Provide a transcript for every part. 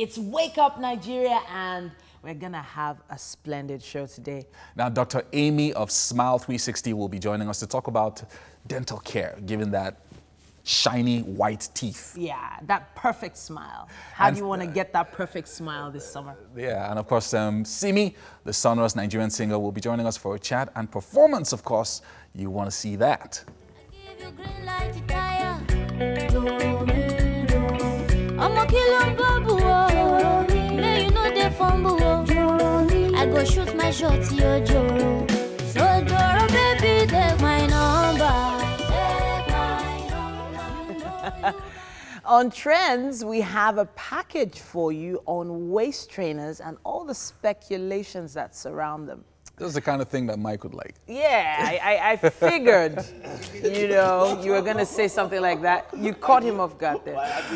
It's Wake Up Nigeria, and we're going to have a splendid show today. Now, Dr. Amy of Smile 360 will be joining us to talk about dental care, given that shiny white teeth. Yeah, that perfect smile. How do you want to get that perfect smile this summer? Yeah, and of course, Simi, the sonorous Nigerian singer, will be joining us for a chat and performance, of course. You want to see that. I go shoot my shot, yo, Joro. So, Joro, baby, take my number. On Trends, we have a package for you on waist trainers and all the speculations that surround them. This is the kind of thing that Mike would like. Yeah, I figured, you know, you were going to say something like that. You caught him off guard there. That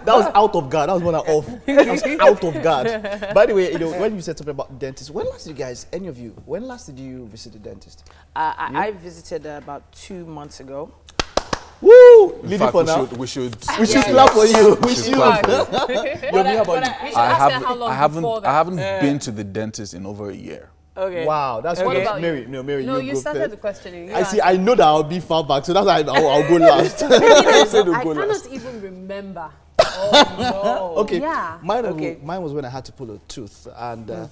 was out of guard. That was one off. That was out of guard. By the way, you know, when you said something about dentists, when last did you guys, any of you, when last did you visit the dentist? I visited about 2 months ago. Woo! In fact, we should clap for you. We should. I haven't been to the dentist in over a year. Okay. Wow, that's what okay. about Mary, No, you go started first. the questioning. I know that I'll be far back, so that's why I'll go last. I cannot even remember. Oh, no. Okay. Yeah. Mine was when I had to pull a tooth, and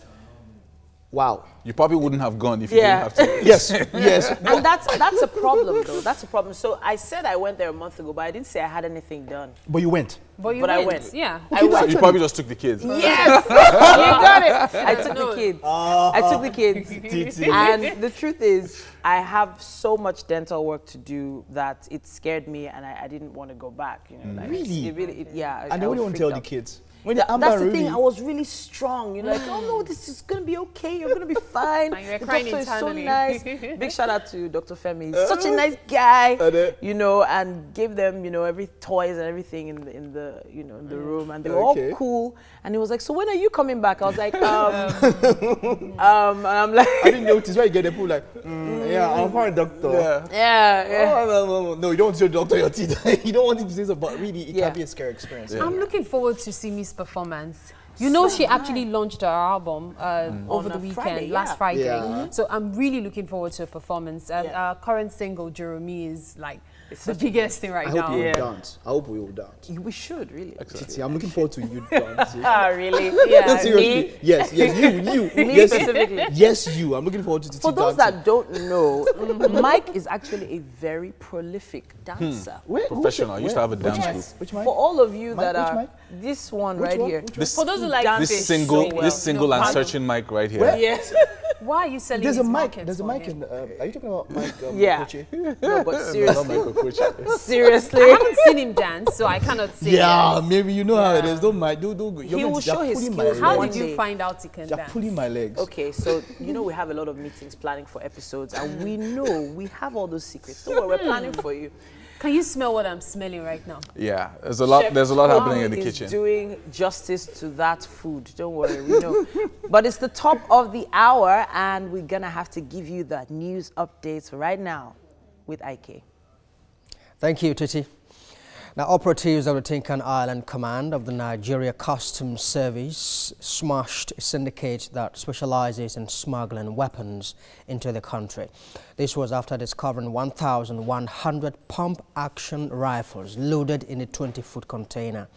wow. You probably wouldn't have gone if you didn't have to. Yes. And that's a problem, though. That's a problem. So I said I went there a month ago, but I didn't say I had anything done. But you went. But I went. Yeah. I went. So you probably just took the kids. Yes, you got it. I took the kids. I took the kids. And the truth is, I have so much dental work to do that it scared me, and I didn't want to go back. You know, like, really? yeah. And then what do you want to tell the kids? When That's the thing. I was really strong. You're like, oh no, this is gonna be okay. You're gonna be fine. And you're the crying doctor internally. is so nice. Big shout out to Dr. Femi. He's such a nice guy. You know, and gave them, you know, every toys and everything in the room, and they were all cool. And he was like, so when are you coming back? I was like, and I'm like, I didn't notice why you get the pool like, yeah, I'm for a doctor. Yeah. Oh, no, you don't want to show the doctor your teeth. You don't want him to say so, but really, it can be a scary experience. Yeah. I'm looking forward to Simi's performance. You know, she actually launched her album over the weekend, last Friday. Yeah. So I'm really looking forward to her performance. And our current single, Jeremy, is like the biggest thing right now. I hope you will dance. I hope we will dance. We should, really. Titi, I'm looking forward to you dancing. Really? Yeah. Seriously? Me? Yes, you. Me Yes, specifically. Yes, you. I'm looking forward to Titi For those dancing. that don't know, Mike is actually a very prolific dancer. Professional. I used to have a dance group. Which Mike? For all of you that are, Mike? this one right here. For those who like This single and searching mic right here. Where? Yes. Why are you selling There's a these mic. markets There's a for mic him? in. Are you talking about Mike? Yeah. Kochi? No, but seriously. I Seriously. haven't seen him dance, so I cannot say. Yeah, maybe you know how it is. Don't mind. Do. He will show his skills. How one did you day. find out he can You're dance? pulling my legs. Okay, so you know we have a lot of meetings planning for episodes, and we know we have all those secrets. Don't worry, we're planning for you. Can you smell what I'm smelling right now? Yeah, there's a lot happening in the Is kitchen. doing justice to that food. Don't worry, we know. But it's the top of the hour, and we're gonna have to give you the news updates right now with IK. Thank you, Titi. Now, operatives of the Tinkan Island Command of the Nigeria Customs Service smashed a syndicate that specializes in smuggling weapons into the country. This was after discovering 1,100 pump-action rifles loaded in a 20-foot container.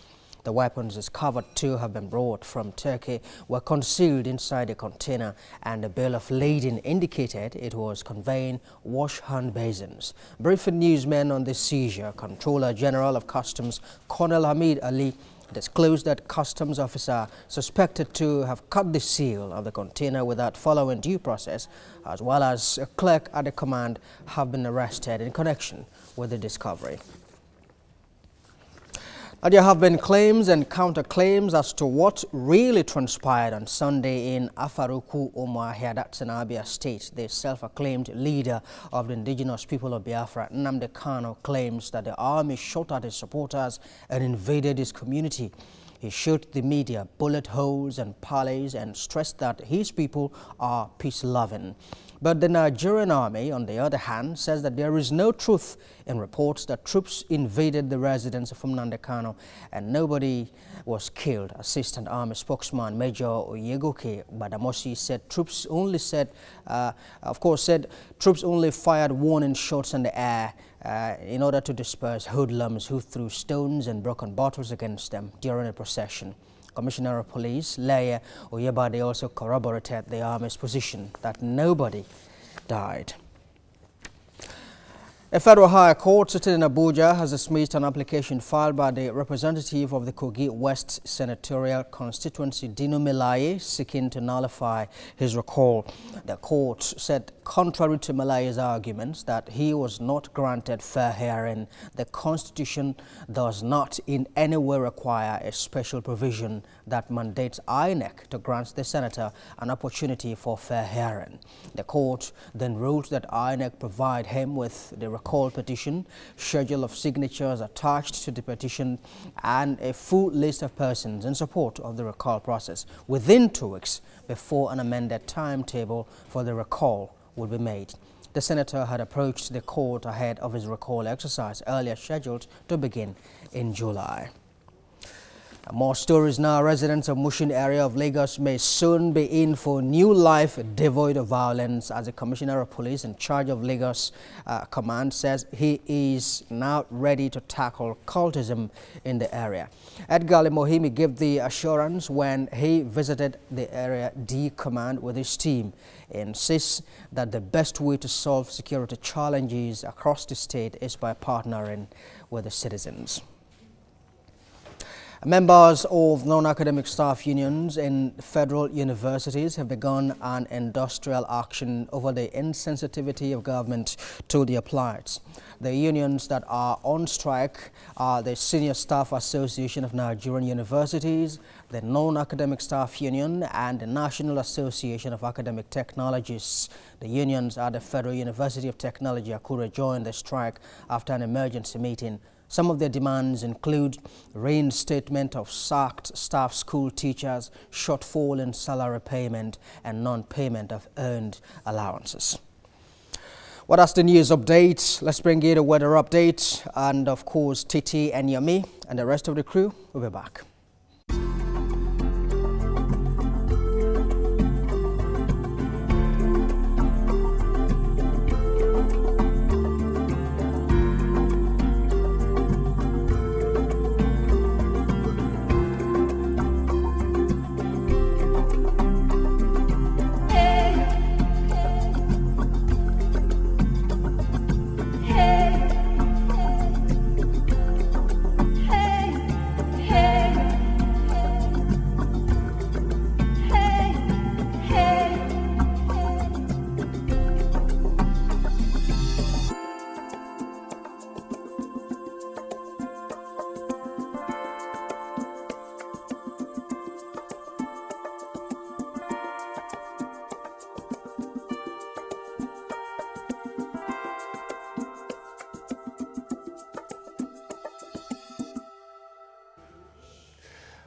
The weapons discovered too have been brought from Turkey, were concealed inside a container, and the bill of lading indicated it was conveying wash hand basins. Briefing newsmen on the seizure, Controller General of Customs Colonel Hamid Ali disclosed that customs officer suspected to have cut the seal of the container without following due process, as well as a clerk at the command, have been arrested in connection with the discovery. There have been claims and counterclaims as to what really transpired on Sunday in Afaruku Umuahia, that's in Abia State. The self-acclaimed leader of the indigenous people of Biafra, Nnamdi Kanu, claims that the army shot at his supporters and invaded his community. He showed the media bullet holes and parleys and stressed that his people are peace-loving. But the Nigerian army, on the other hand, says that there is no truth in reports that troops invaded the residence of Nnamdi Kanu and nobody was killed. Assistant Army spokesman Major Oyegoke Badamosi said troops only troops only fired warning shots in the air in order to disperse hoodlums who threw stones and broken bottles against them during a procession. Commissioner of Police Leye Oyebade also corroborated the army's position that nobody died. A federal higher court sitting in Abuja has dismissed an application filed by the representative of the Kogi West Senatorial Constituency, Dino Melaye, seeking to nullify his recall. The court said, contrary to Melaye's arguments that he was not granted fair hearing, the Constitution does not in any way require a special provision that mandates INEC to grant the senator an opportunity for fair hearing. The court then ruled that INEC provide him with the recall petition, schedule of signatures attached to the petition, and a full list of persons in support of the recall process within 2 weeks before an amended timetable for the recall would be made. The senator had approached the court ahead of his recall exercise, earlier scheduled to begin in July. More stories now. Residents of Mushin area of Lagos may soon be in for new life devoid of violence, as the Commissioner of Police in charge of Lagos Command says he is now ready to tackle cultism in the area. Edgar Mohimi gave the assurance when he visited the Area D Command with his team. He insists that the best way to solve security challenges across the state is by partnering with the citizens. Members of non-academic staff unions in federal universities have begun an industrial action over the insensitivity of government to their plights. The unions that are on strike are the Senior Staff Association of Nigerian Universities, the Non-Academic Staff Union, and the National Association of Academic Technologists. The unions at the Federal University of Technology, Akure, joined the strike after an emergency meeting. Some of their demands include reinstatement of sacked staff school teachers, shortfall in salary payment, and non-payment of earned allowances. Well, that's the news update. Let's bring you the weather update. And of course, Titi and Yami and the rest of the crew will be back.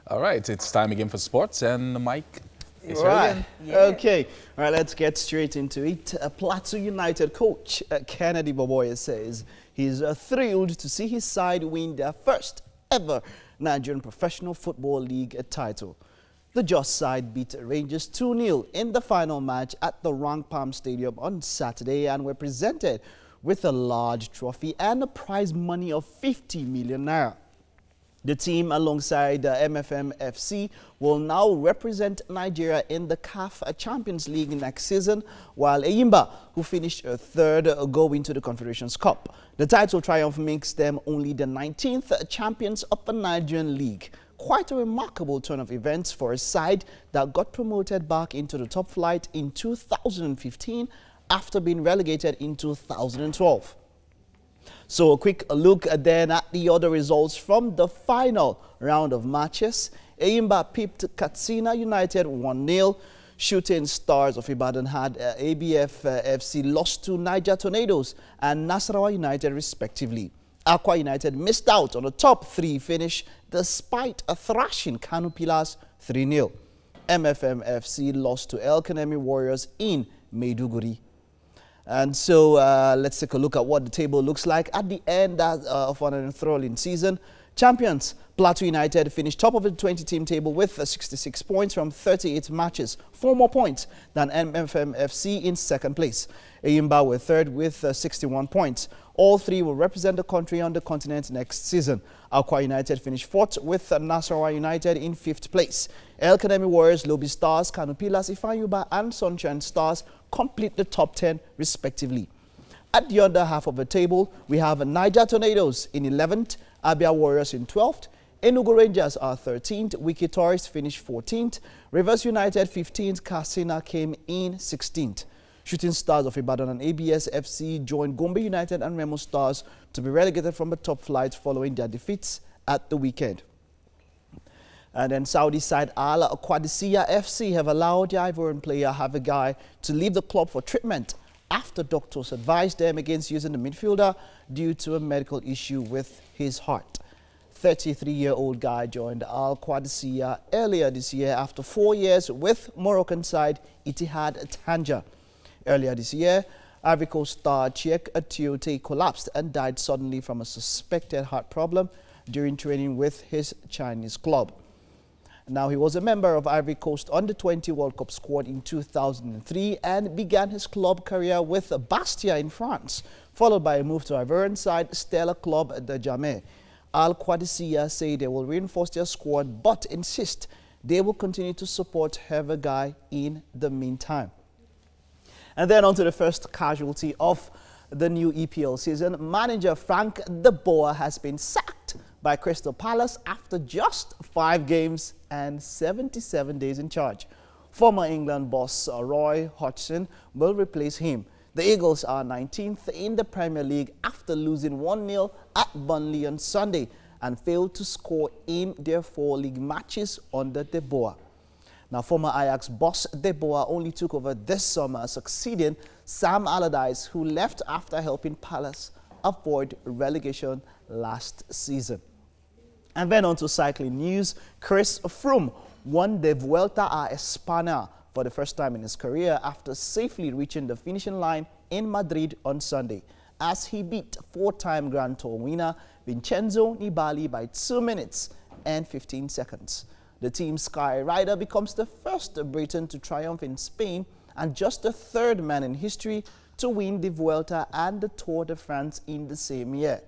All right, it's time again for sports, and the mic is right. Okay. All right, let's get straight into it. Plateau United coach Kennedy Boboye says he's thrilled to see his side win their first ever Nigerian Professional Football League title. The Jos side beat Rangers 2-0 in the final match at the Rang Palm Stadium on Saturday and were presented with a large trophy and a prize money of 50 million naira. The team, alongside MFM FC, will now represent Nigeria in the CAF Champions League next season, while Eyimba, who finished third, go into the Confederations Cup. The title triumph makes them only the 19th champions of the Nigerian League. Quite a remarkable turn of events for a side that got promoted back into the top flight in 2015 after being relegated in 2012. So a quick look then at the other results from the final round of matches. Eyimba pipped Katsina United 1-0. Shooting Stars of Ibadan had ABF FC lost to Niger Tornadoes and Nasarawa United respectively. Aqua United missed out on a top 3 finish despite a thrashing Kano Pillars 3-0. MFM FC lost to El Kanemi Warriors in Maiduguri. And so let's take a look at what the table looks like at the end of an enthralling season. Champions Plateau United finished top of the 20-team table with 66 points from 38 matches, 4 more points than MFM FC in second place. Eyimba were third with 61 points. All 3 will represent the country on the continent next season. Aqua United finished fourth with Nasarawa United in 5th place. El Kanemi Warriors, Lobi Stars, Kano Pillars, Ifeanyuba and Sunshine Stars complete the top 10 respectively. At the other half of the table, we have Niger Tornadoes in 11th, Abia Warriors in 12th, Enugu Rangers are 13th, Wiki Tourists finished 14th, Rivers United 15th, Katsina came in 16th. Shooting Stars of Ibadan and ABS FC joined Gombe United and Remo Stars to be relegated from the top flight following their defeats at the weekend. And then Saudi side Al Qadisiyah FC have allowed the Ivorian player Havigai to leave the club for treatment after doctors advised them against using the midfielder due to a medical issue with his heart. 33-year-old guy joined Al Qadisiyah earlier this year after 4 years with Moroccan side Ittihad Tanger. Earlier this year, Ivory Coast star Cheick Atiote collapsed and died suddenly from a suspected heart problem during training with his Chinese club. Now, he was a member of Ivory Coast Under-20 World Cup squad in 2003 and began his club career with Bastia in France, followed by a move to Ivorian side Stella Club de Jamé. Al Qadisiyah say they will reinforce their squad but insist they will continue to support Havigai in the meantime. And then on to the first casualty of the new EPL season. Manager Frank de Boer has been sacked by Crystal Palace after just 5 games and 77 days in charge. Former England boss Roy Hodgson will replace him. The Eagles are 19th in the Premier League after losing 1-0 at Burnley on Sunday and failed to score in their 4 league matches under de Boer. Now, former Ajax boss de Boer only took over this summer, succeeding Sam Allardyce, who left after helping Palace avoid relegation last season. And then on to cycling news. Chris Froome won the Vuelta a España for the first time in his career after safely reaching the finishing line in Madrid on Sunday, as he beat 4-time Grand Tour winner Vincenzo Nibali by 2 minutes and 15 seconds. The Team Sky rider becomes the first Briton to triumph in Spain and just the 3rd man in history to win the Vuelta and the Tour de France in the same year.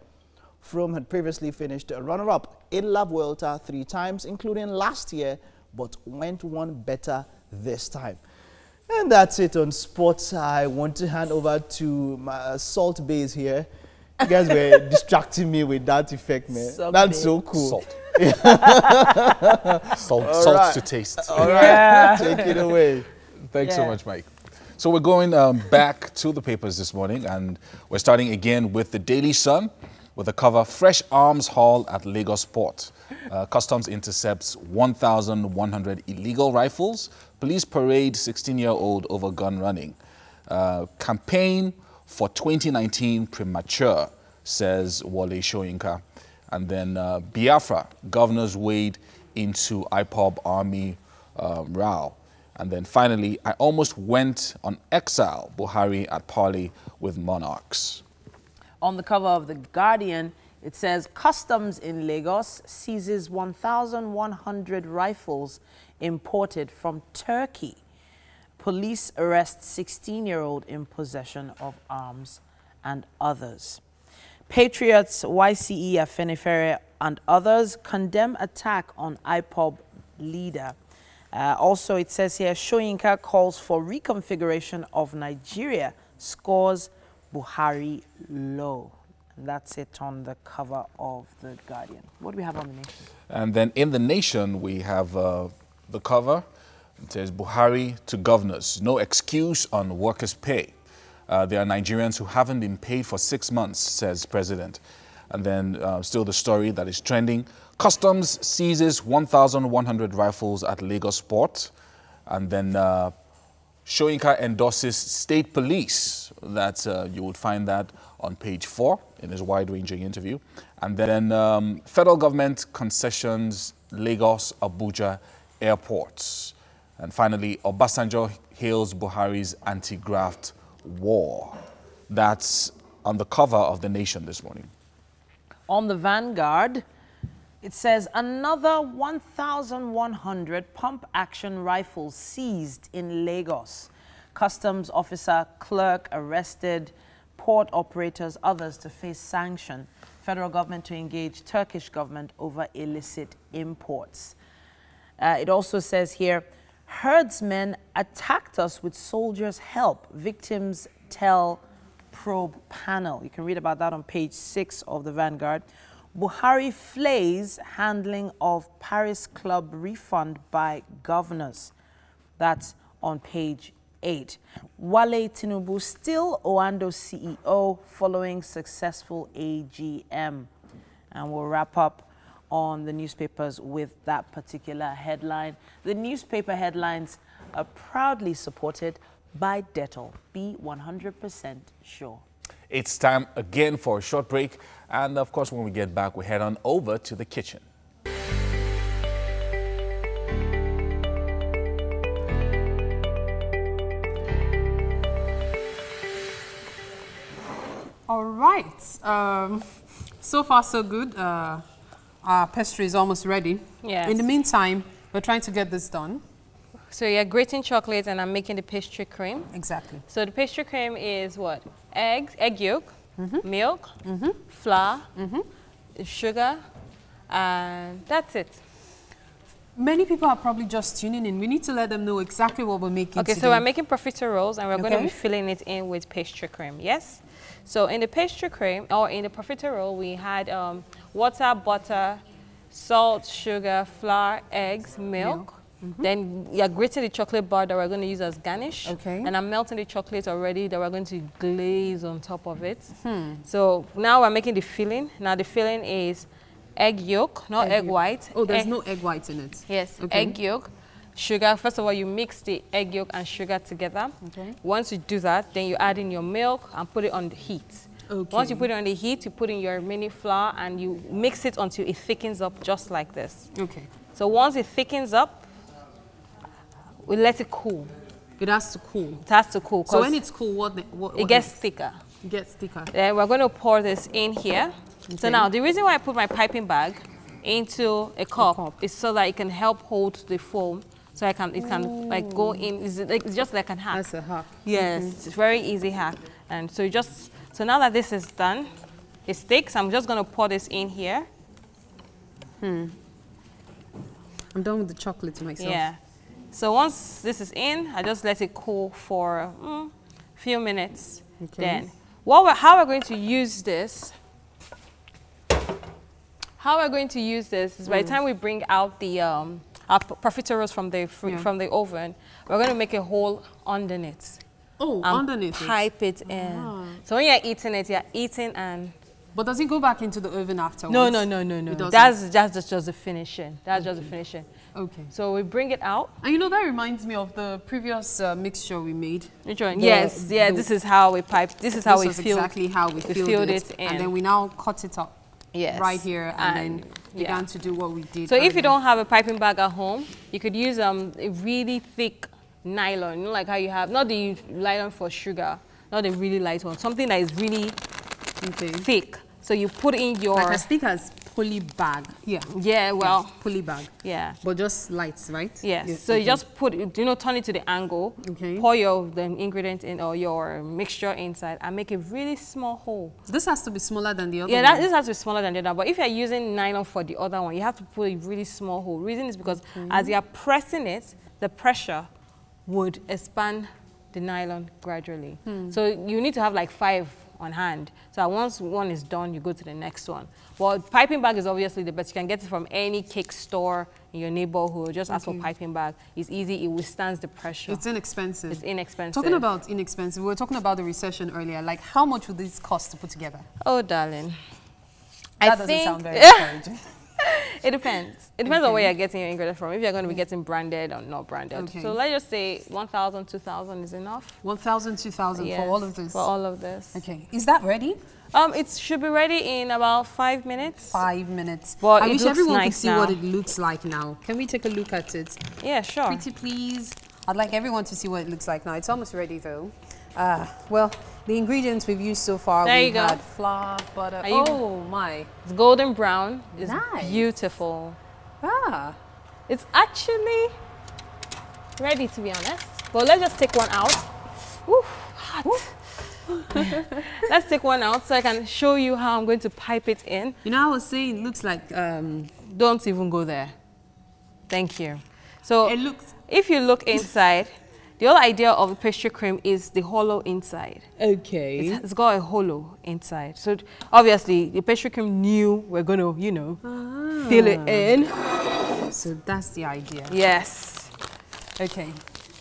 Froome had previously finished runner-up in La Vuelta 3 times, including last year, but went one better this time. And that's it on sports. I want to hand over to my Salt Bays here. You guys were distracting me with that effect, man. That's so cool. Salt. Right. Salt to taste. All right, take it away. Thanks so much, Mike. So we're going back to the papers this morning, and we're starting again with the Daily Sun with a cover, Fresh Arms Haul at Lagos Port. Customs intercepts 1,100 illegal rifles. Police parade 16-year-old over gun running. Campaign for 2019 premature, says Wole Soyinka. And then Biafra, governors wade into IPOB army row. And then finally, I almost went on exile, Buhari at parley with monarchs. On the cover of The Guardian, it says, Customs in Lagos seizes 1,100 rifles imported from Turkey. Police arrest 16-year-old in possession of arms and others. Patriots, YCE, Afenifere, and others condemn attack on IPOB leader. Also, it says here, Soyinka calls for reconfiguration of Nigeria, scores Buhari low. And that's it on the cover of The Guardian. What do we have on The Nation? And then in The Nation, we have the cover. It says, Buhari to governors, no excuse on workers' pay. There are Nigerians who haven't been paid for 6 months, says President. And then still the story that is trending. Customs seizes 1,100 rifles at Lagos Port. And then Soyinka endorses state police. That you would find that on page 4 in his wide-ranging interview. And then federal government concessions, Lagos, Abuja airports. And finally, Obasanjo hails Buhari's anti-graft war. That's on the cover of The Nation this morning. On the Vanguard, it says another 1,100 pump-action rifles seized in Lagos. Customs officer, clerk arrested, port operators, others to face sanction. Federal government to engage Turkish government over illicit imports. It also says here, herdsmen attacked us with soldiers' help. Victims tell probe panel. You can read about that on page 6 of the Vanguard. Buhari flays handling of Paris Club refund by governors. That's on page 8. Wale Tinubu still Oando CEO following successful AGM. And we'll wrap up on the newspapers with that particular headline. The newspaper headlines are proudly supported by Dettol. Be 100% sure. It's time again for a short break. And of course, when we get back, we head on over to the kitchen. All right. So far, so good. Our pastry is almost ready. Yes. In the meantime, we're trying to get this done. So you're grating chocolate and I'm making the pastry cream. Exactly. So the pastry cream is what? Eggs, egg yolk, milk, flour, sugar, and that's it. Many people are probably just tuning in. We need to let them know exactly what we're making Okay, today. so we're making profiteroles and we're going to be filling it in with pastry cream, yes? So in the pastry cream, or in the profiterole, we had water, butter, salt, sugar, flour, eggs, milk. Then you're grating the chocolate bar that we're going to use as garnish. Okay. And I'm melting the chocolate already that we're going to glaze on top of it. So now we're making the filling. Now the filling is egg yolk, not egg white. Oh, there's no egg white in it. Yes, Okay. egg yolk, sugar. First of all, you mix the egg yolk and sugar together. Okay. Once you do that, then you add in your milk and put it on the heat. Okay. Once you put it on the heat, you put in your mini flour and you mix it until it thickens up just like this. Okay. So once it thickens up, we let it cool. It has to cool. It has to cool. So when it's cool, what it gets thicker. It gets thicker. Then we're going to pour this in here. Okay. So now, the reason why I put my piping bag into a cup is so that it can help hold the foam. So it can like go in. It's just like a hack. That's a hack. Yes, it's a very easy hack. And so so now that this is done, it sticks. I'm just going to pour this in here. I'm done with the chocolate myself. Yeah. So once this is in, I just let it cool for a few minutes. Okay. Then, how we're going to use this? How we're going to use this is by the time we bring out the our profiteroles from the oven, we're going to make a hole underneath. Oh, underneath it. Pipe it in. So when you're eating and. But does it go back into the oven afterwards? No. It doesn't? That's just the finishing. That's just the finishing. Okay. So we bring it out. And you know, that reminds me of the previous mixture we made. Which one? Yes. This is how we pipe. This is how we filled. Exactly how we filled it in. And then we now cut it up. Yes. Right here, and then began to do what we did. So if you don't have a piping bag at home, you could use a really thick nylon, you know, like how you have, not the nylon for sugar, not the really light one, something that is really thick. So you put in your... Like as thick as poly bag. Yeah. Yeah, well... Yeah, poly bag. Yeah. But just light, right? Yes. Yeah. So you just put, turn it to the angle, pour the ingredient in or your mixture inside and make a really small hole. This has to be smaller than the other one? Yeah, this has to be smaller than the other. But if you're using nylon for the other one, you have to put a really small hole. Reason is because as you're pressing it, the pressure would expand the nylon gradually. So you need to have like 5 on hand. So once one is done, you go to the next one. Well, piping bag is obviously the best. You can get it from any cake store in your neighborhood. Just ask for piping bag. It's easy. It withstands the pressure. It's inexpensive. It's inexpensive. Talking about inexpensive, we were talking about the recession earlier. Like, how much would this cost to put together? Oh, darling. That doesn't sound very encouraging. It depends. It depends on where you're getting your ingredients from. If you're going to be getting branded or not branded. Okay. So let's just say 1,000, 2,000 is enough. 1,000, 2,000 for all of this? For all of this. Okay. Is that ready? It should be ready in about 5 minutes. 5 minutes. But I wish everyone could see now. what it looks like now. Can we take a look at it? Yeah, sure. Pretty please. I'd like everyone to see what it looks like now. It's almost ready though. Well, the ingredients we've used so far, we've had flour, butter. Oh my. It's golden brown. It's nice. Beautiful. Ah. It's actually ready, to be honest. But let's just take one out. Woo, hot. Let's take one out so I can show you how I'm going to pipe it in. You know, I was saying it looks like... Don't even go there. Thank you. So it looks... If you look inside, the whole idea of the pastry cream is the hollow inside. Okay. It's got a hollow inside. So obviously, the pastry cream knew we're going to, you know, fill it in. So that's the idea. Yes. Okay.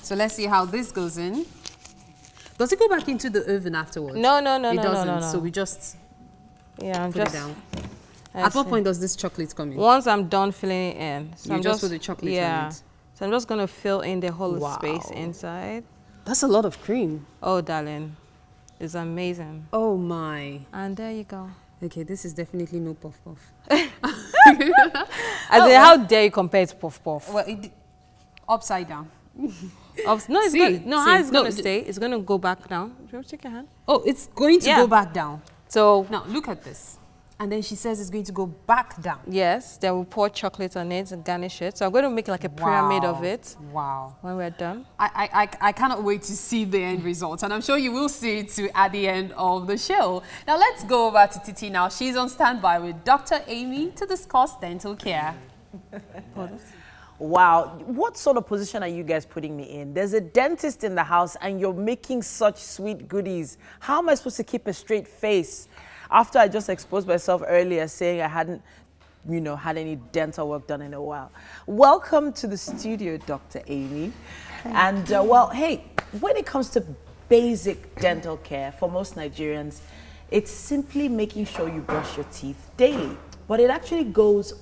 So let's see how this goes in. Does it go back into the oven afterwards? No. It doesn't. No. So we just put it down. At what point does this chocolate come in? Once I'm done filling it in. So I'm just put the chocolate in it. So I'm just going to fill in the whole space inside. That's a lot of cream. Oh, darling. It's amazing. Oh, my. And there you go. Okay, this is definitely no puff-puff. How dare you compare it to puff-puff? Well, upside down. No, it's good. No, how it's going to stay? It's going to go back down. Take your hand. Oh, it's going to go back down. So now, look at this. And then she says it's going to go back down. Yes, then we'll pour chocolate on it and garnish it. So I'm going to make like a pyramid of it. Wow. When we're done. I cannot wait to see the end result. And I'm sure you will see it too at the end of the show. Now let's go over to Titi now. She's on standby with Dr. Amy to discuss dental care. Wow, what sort of position are you guys putting me in? There's a dentist in the house and you're making such sweet goodies. How am I supposed to keep a straight face after I just exposed myself earlier saying I hadn't, had any dental work done in a while? Welcome to the studio, Dr. Amy. And well, hey, when it comes to basic dental care for most Nigerians, it's simply making sure you brush your teeth daily. But it actually goes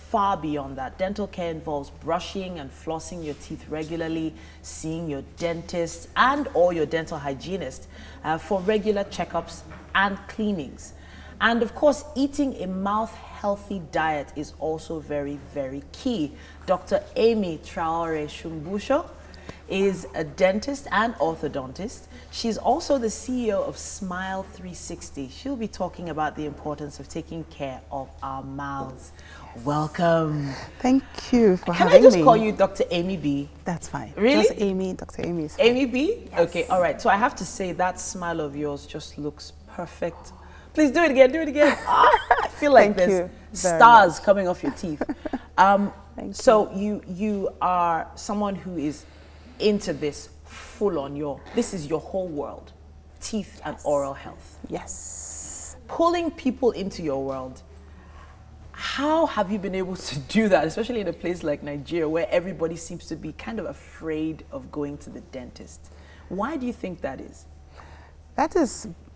far beyond that. Dental care involves brushing and flossing your teeth regularly, seeing your dentist and or your dental hygienist for regular checkups and cleanings. And of course, eating a mouth-healthy diet is also very, very key. Dr. Amy Traore Shumbusho is a dentist and orthodontist. She's also the CEO of Smile 360. She'll be talking about the importance of taking care of our mouths. Welcome. Thank you for having me. Can I just call you Dr. Amy B? That's fine. Really? Just Amy, Dr. Amy is fine. Amy B? Yes. Okay, all right. So I have to say that smile of yours just looks perfect. Please do it again, do it again. I feel like there's stars coming off your teeth. So you are someone who is into this full on this is your whole world, teeth and oral health. Yes. Pulling people into your world, how have you been able to do that, especially in a place like Nigeria where everybody seems to be kind of afraid of going to the dentist? Why do you think that is? That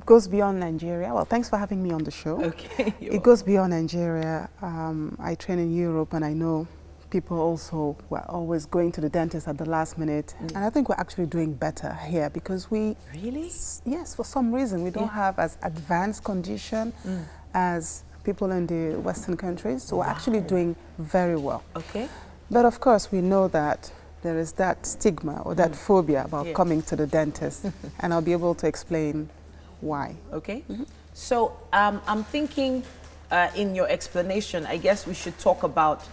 goes beyond Nigeria. Well, thanks for having me on the show. Okay. It goes beyond Nigeria. I train in Europe and I know people also were always going to the dentist at the last minute. And I think we're actually doing better here because we... Really? Yes, for some reason. We don't have as advanced condition as people in the Western countries. So we're actually doing very well. Okay. But of course, we know that there is that stigma or that phobia about coming to the dentist. And I'll be able to explain why. Okay. So I'm thinking in your explanation, I guess we should talk about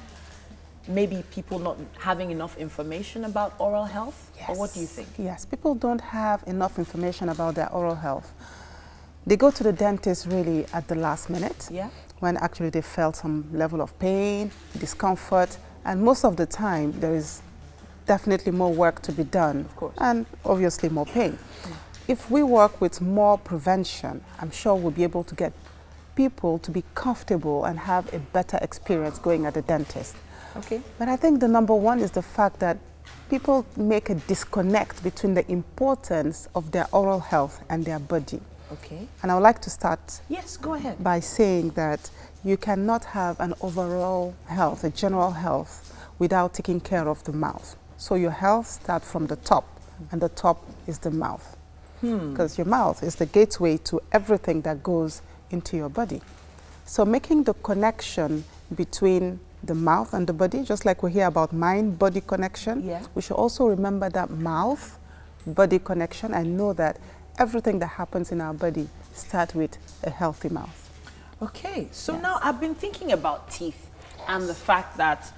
maybe people not having enough information about oral health? Yes. Or what do you think? Yes, people don't have enough information about their oral health. They go to the dentist really at the last minute, when actually they felt some level of pain, discomfort, and most of the time there is definitely more work to be done, of course, and obviously more pain. If we work with more prevention, I'm sure we'll be able to get people to be comfortable and have a better experience going at the dentist. Okay. But I think the number one is the fact that people make a disconnect between the importance of their oral health and their body. Okay. And I would like to start go ahead. by saying that you cannot have an overall health, a general health, without taking care of the mouth. So your health starts from the top, and the top is the mouth. Because your mouth is the gateway to everything that goes into your body. So making the connection between the mouth and the body, just like we hear about mind-body connection, we should also remember that mouth-body connection and know that everything that happens in our body starts with a healthy mouth. Okay, so now I've been thinking about teeth and the fact that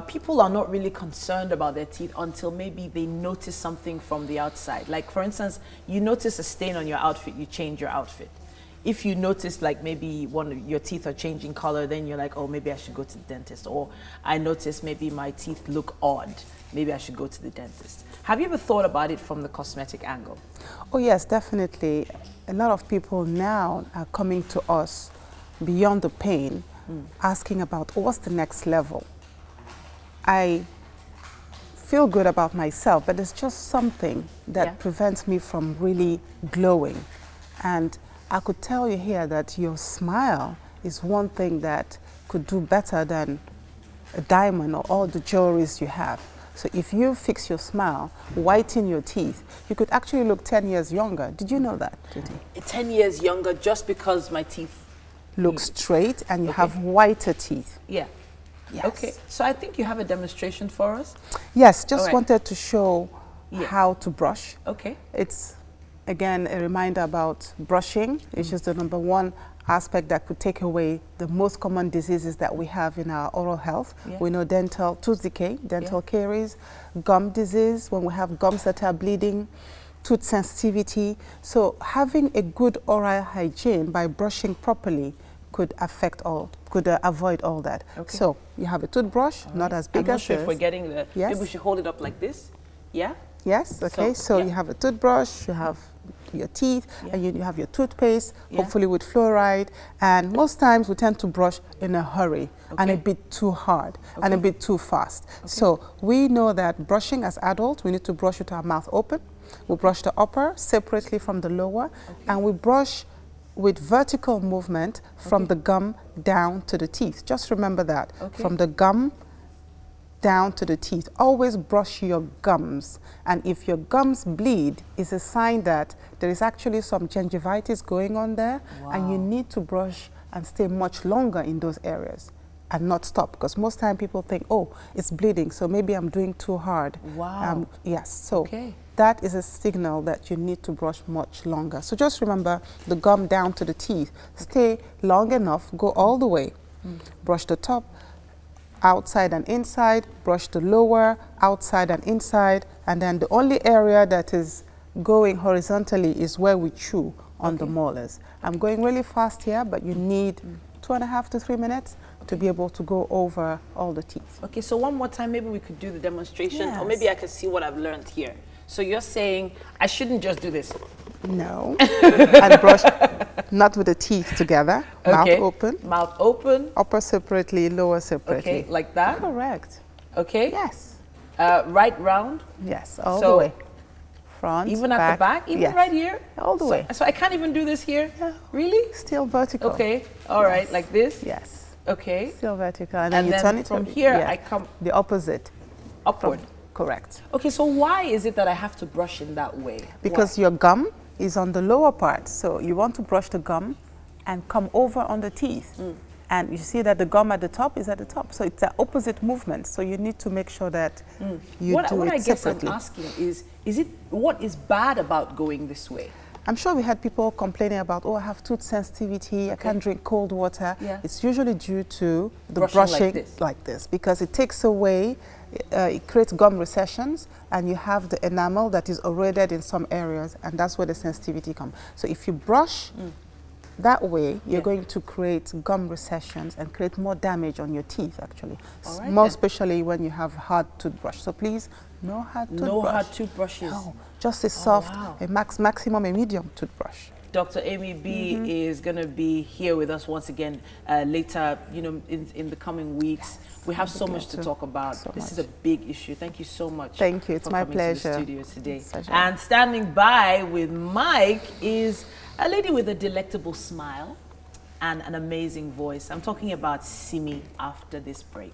people are not really concerned about their teeth until maybe they notice something from the outside. Like, for instance, you notice a stain on your outfit, you change your outfit. If you notice, like, maybe one of your teeth are changing color, then you're like, oh, maybe I should go to the dentist. Or I notice maybe my teeth look odd, maybe I should go to the dentist. Have you ever thought about it from the cosmetic angle? Oh yes, definitely. A lot of people now are coming to us beyond the pain, asking about, oh, what's the next level? I feel good about myself, but it's just something that prevents me from really glowing. And I could tell you here that your smile is one thing that could do better than a diamond or all the jewelries you have. So if you fix your smile, whiten your teeth, you could actually look 10 years younger. Did you know that, Judy? 10 years younger just because my teeth look straight and you have whiter teeth. Yeah. Yes. Okay, so I think you have a demonstration for us. Yes, just wanted to show how to brush. Okay. It's, again, a reminder about brushing, which is the #1 aspect that could take away the most common diseases that we have in our oral health. We know dental tooth decay, dental caries, gum disease, when we have gums that are bleeding, tooth sensitivity. So having a good oral hygiene by brushing properly could avoid all that. Okay. So you have a toothbrush, not as big as this. I'm not sure if we're getting the, maybe we should hold it up like this. Yeah? Yes, okay, so you have a toothbrush, you have your teeth, and you have your toothpaste, hopefully with fluoride. And most times we tend to brush in a hurry and a bit too hard and a bit too fast. So we know that brushing as adults, we need to brush with our mouth open. We brush the upper separately from the lower, and we brush with vertical movement from the gum down to the teeth. Just remember that, from the gum down to the teeth. Always brush your gums, and if your gums bleed, it's a sign that there is actually some gingivitis going on there, and you need to brush and stay much longer in those areas and not stop, because most time people think, oh, it's bleeding, so maybe I'm doing too hard. Yes, so that is a signal that you need to brush much longer. So just remember the gum down to the teeth. Stay long enough, go all the way. Brush the top, outside and inside, brush the lower, outside and inside, and then the only area that is going horizontally is where we chew on the molars. I'm going really fast here, but you need 2.5 to 3 minutes to be able to go over all the teeth. Okay, so one more time, maybe we could do the demonstration, or maybe I could see what I've learned here. So you're saying I shouldn't just do this? No. And brush not with the teeth together. Mouth open. Mouth open. Upper separately, lower separately. Okay, like that? Correct. Okay. Yes. Right round? Yes, all the way. Front, even at the back? Even right here? All the way. So I can't even do this here? Yeah. Really? Still vertical. Okay. All right, like this? Yes. Okay. Still vertical. And then you turn it from here, I come... The opposite. Upward. Correct. Okay, so why is it that I have to brush in that way? Because your gum is on the lower part. So you want to brush the gum and come over on the teeth. And you see that the gum at the top is at the top. So it's an opposite movement. So you need to make sure that you do it separately. What I guess I'm asking is what is bad about going this way? I'm sure we had people complaining about, oh, I have tooth sensitivity, I can't drink cold water. It's usually due to the brushing like this, because it takes away, it creates gum recessions, and you have the enamel that is eroded in some areas, and that's where the sensitivity comes. So if you brush that way, you're going to create gum recessions and create more damage on your teeth, actually. More especially when you have hard toothbrush. So please, no hard toothbrush. No hard toothbrushes. No, just a soft, a maximum a medium toothbrush. Dr. Amy B is going to be here with us once again later, you know, in the coming weeks. We have so much to talk about. This is a big issue. Thank you so much. Thank you. It's my pleasure. To the studio today. And standing by with Mike is A lady with a delectable smile and an amazing voice. I'm talking about Simi after this break.